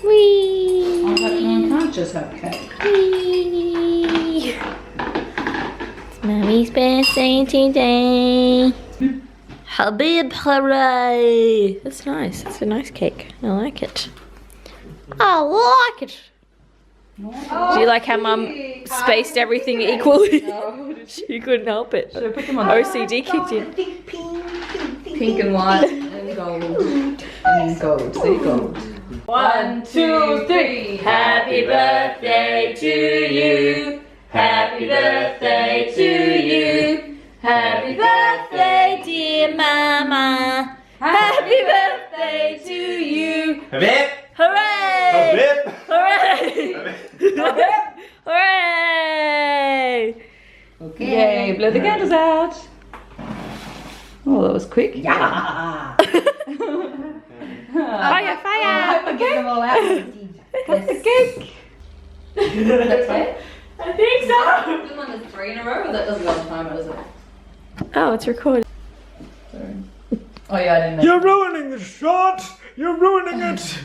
Whee! Oh, but one can't just have cake. Whee! It's Mummy's birthday today. Habib hooray! That's nice. That's a nice cake. I like it. I like it. Oh, Do you like how Mum spaced everything equally? She couldn't help it. Should I put them on? OCD kicked in. Pink and white and gold. And gold. See, gold. 1, 2, 3. Happy birthday to you. Happy birthday to you. Happy birthday, dear Mama. Happy birthday to you. Habib! Hooray! Habib! Hooray! Habib! Hooray! Okay. Yay, blow the candles out. Oh, that was quick. Yeah. Fire, fire! I get them all out. That's the cake. That's right. I think so. This one is 3 in a row, or that does one time, is it? Oh, it's recorded. Sorry. Oh yeah, I didn't know. You're ruining the shot! You're ruining it!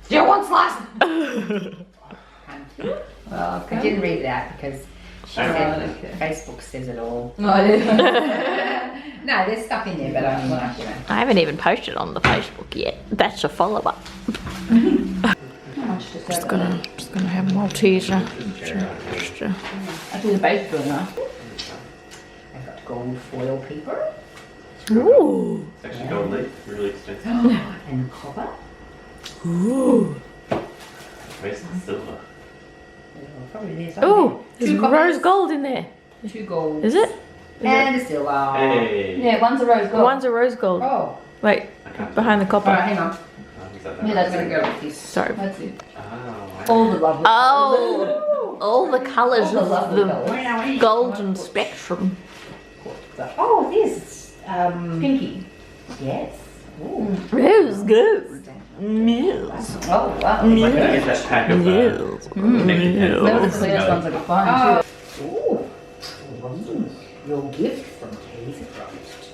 Do you want slice? Well, I didn't read that because she said okay. Facebook says it all. No, I didn't. No, there's stuff in there, but I mean, like, you know. I haven't even posted on the Facebook yet. That's a follow-up. Just gonna have Malteser. I do the base bill now. I've got gold foil paper Ooh. It's actually gold leaf, really expensive. and copper. Ooh. Most silver. Probably there's Ooh. There's Two rose coppers. gold in there. 2 golds. Is it? And a silver. Hey! Yeah, one's a rose gold. One's a rose gold. Oh, Wait, behind the copper. alright, hang on. Is that Yeah, I'm that's gonna it. go with this. Sorry. That's it. Oh, All the lovely. Oh, all the colours All the of lovely the colours. golden spectrum. Oh, this. Pinky. Yes. Ooh. Rose gold. Yes. Oh, wow. I'm gonna get that pack of Yes. They were the clearest ones I could find too. Ooh. Your gift from Hazel Frost.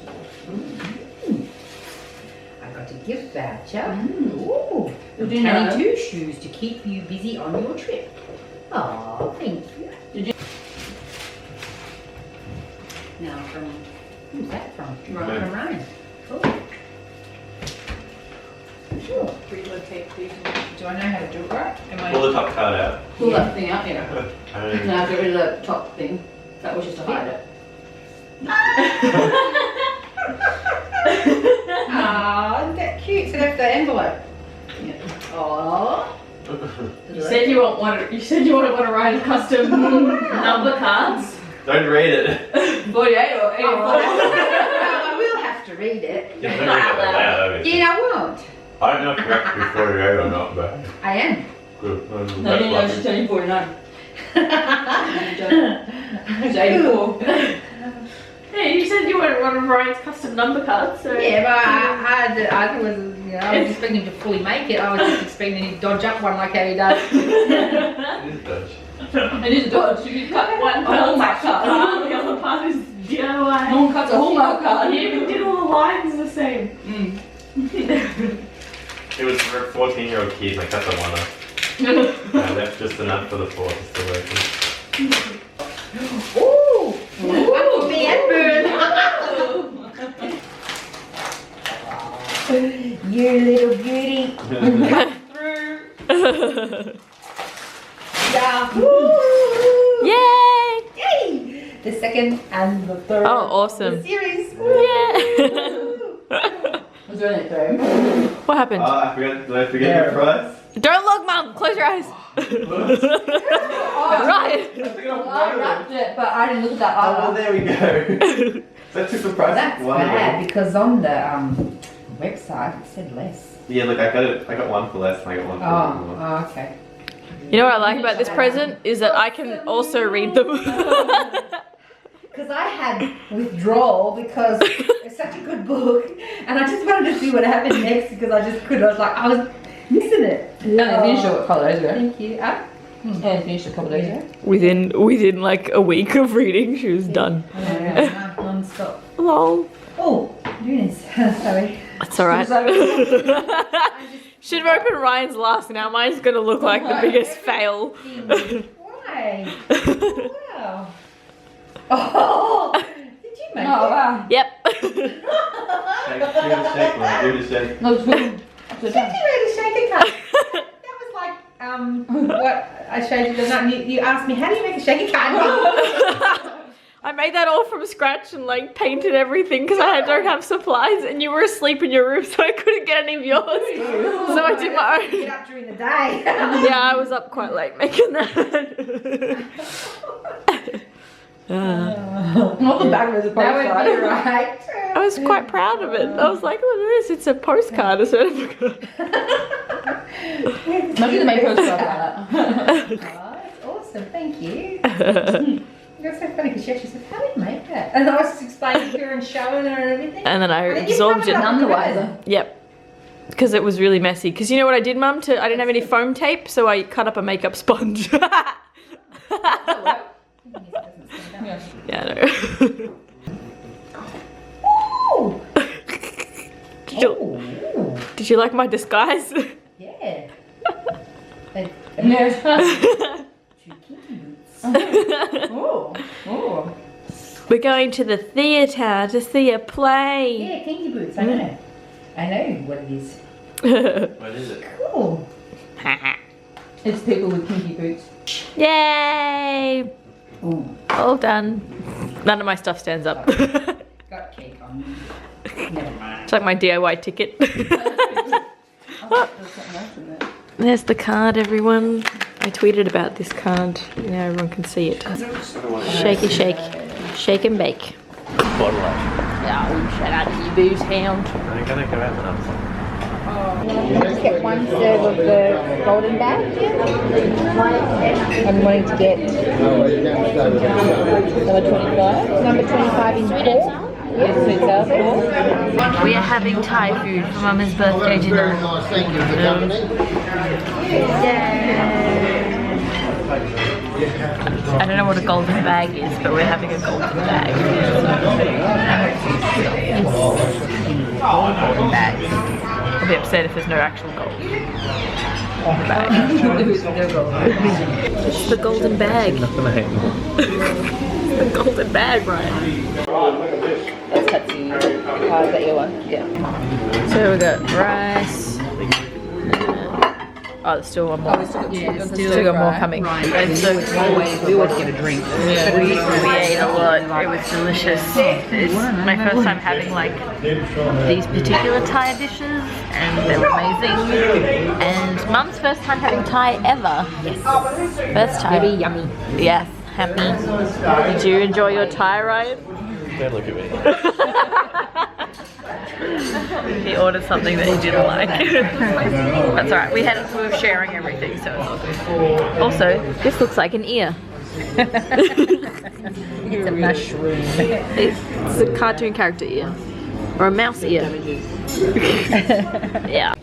I got a gift voucher. Ooh. Did you know? 22 shoes to keep you busy on your trip. Oh, thank you. Now from, who's that from? Ryan. From Ryan. Cool. Sure. Relocate these. Do I know how to do it right? Am pull the top card out. Pull that thing out, yeah. I don't No, get rid of the top thing. That was just to hide it. Ah, isn't that cute? So that's the envelope. Yeah. Oh. You said you want to write a custom number cards. Don't read it. 48 or 84. I will have to read it. You're not read it out loud, obviously. Yeah, I won't. I don't know if you're actually 48 or not, but I am. good. No, you know she's turning 49. She's 84. Hey, you said you weren't one of Ryan's custom number cards, so... Yeah, but I was, you know, I was expecting to fully make it. I was just expecting him to dodge up one like how he does. It is Dutch. It is a dodge. You can cut one Hallmark card. The other part is DIY. No one cuts a Hallmark card. He even did all the lines the same. It was for 14-year-old kids, I cut the one off. I left just enough for the 4th, it's still working. Ooh! One for me and Bird. You little beauty. Yeah. Yay! Yay! The second and the third. Oh, awesome. The series. Yeah. Was there any three? What happened? Oh, I forgot, did I forget your price? Don't look, Mum. Close your eyes. Right. I wrapped it, but I didn't look at that Oh, well, either. there we go. So that took the price That's of one of bad them. because on the website it said less. Yeah, look, I got one for less and I got one for more. Oh, okay. You know what I like about this present is that I can also read them. Because I had withdrawal because it's such a good book and I just wanted to see what happened next because I just couldn't. I was like, I was missing it. Yeah, finished it a couple of days ago. Thank you. Yeah, finished a couple of days ago. within like a week of reading, she was done. Non-stop. Lol. Oh, Eunice. Sorry. That's alright. Should have opened Ryan's last. Now mine's gonna look like the biggest fail. Why? Wow. Oh, did you make it? wow. Yep. Shake, do the shake, man. Do the shake. No, it's good. Did you really shake a card? That was like what I showed you the night. You asked me, how do you make a shaky card? I made that all from scratch and like painted everything because I don't have supplies and you were asleep in your room so I couldn't get any of yours. So I did my own. Get up during the day. Yeah, I was up quite late making that. Not the back of it, That would be right. I was quite proud of it. I was like, look at this, it's a postcard. Imagine they made postcards like that. Oh, that's awesome, thank you. That's so funny because she actually said, how did you make that? And I was just explaining to her and showing her and everything. And then I And then you absorbed covered it. up None the with wiser. Yep. Because it was really messy. Because you know what I did, Mum? I didn't have any foam tape, so I cut up a makeup sponge. Yeah. Yeah, I know. Ooh. Did you like my disguise? Yeah. Yeah. Oh. Oh. We're going to the theatre to see a play. Yeah, kinky boots, I know. I know what it is. What is it? Cool. It's people with kinky boots. Yay! Ooh. All done. None of my stuff stands up. Got cake on. Never mind. It's like my DIY ticket. Oh, there's something else in there. There's the card, everyone. I tweeted about this card. Now everyone can see it. Shaky shake. Shake and bake. Bottle up. Oh, shout out to you, booze hound. I'm gonna go out and Just get one serve of the golden bag. I'm wanting to get number 25. Number 25 in pork. Yes, sweet sour. We are having Thai food for Mama's birthday dinner. Thank you for company. I don't know what a golden bag is, but we're having a golden bag. Golden bag. I'll be upset if there's no actual gold. It's the golden bag. The golden bag, right? That's Patsy. Is that your one? Yeah. So we got rice. Oh, there's still one more. Still got more coming. It's so We always get a drink. Yeah, we ate a lot. It was delicious. It's my first time having like these particular Thai dishes, and they were amazing. And Mum's first time having Thai ever. Yes. First time. Very yummy. Yes. Happy. Did you enjoy your Thai, Ryan? Don't look at me. He ordered something that he didn't like. That's alright. We were sharing everything, so it's all good. Also, this looks like an ear. It's a mushroom. It's a cartoon character ear. Or a mouse ear. Yeah.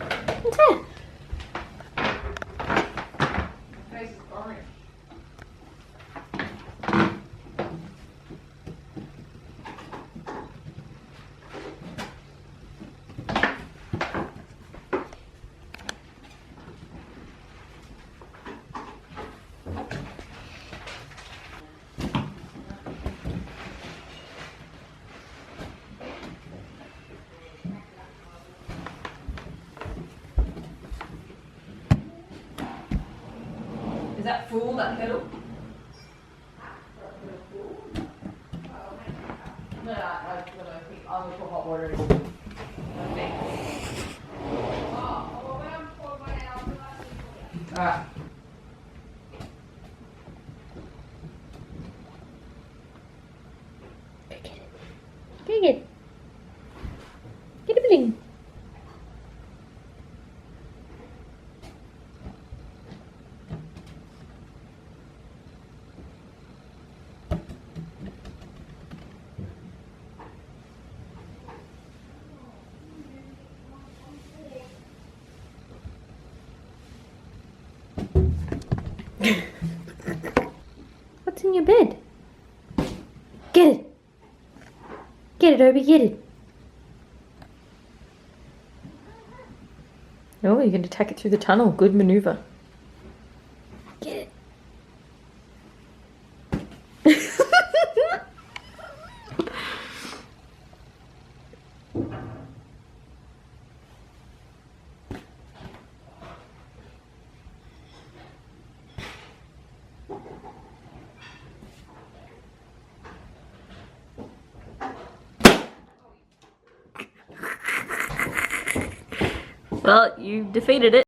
Is that full, that kettle? No, I think I'll put hot water in. Alright. Get it. Get a bling. What's in your bed? Get it. Get it, Obi, get it. Oh, you're going to tack it through the tunnel. Good maneuver. Get it. Well, you defeated it.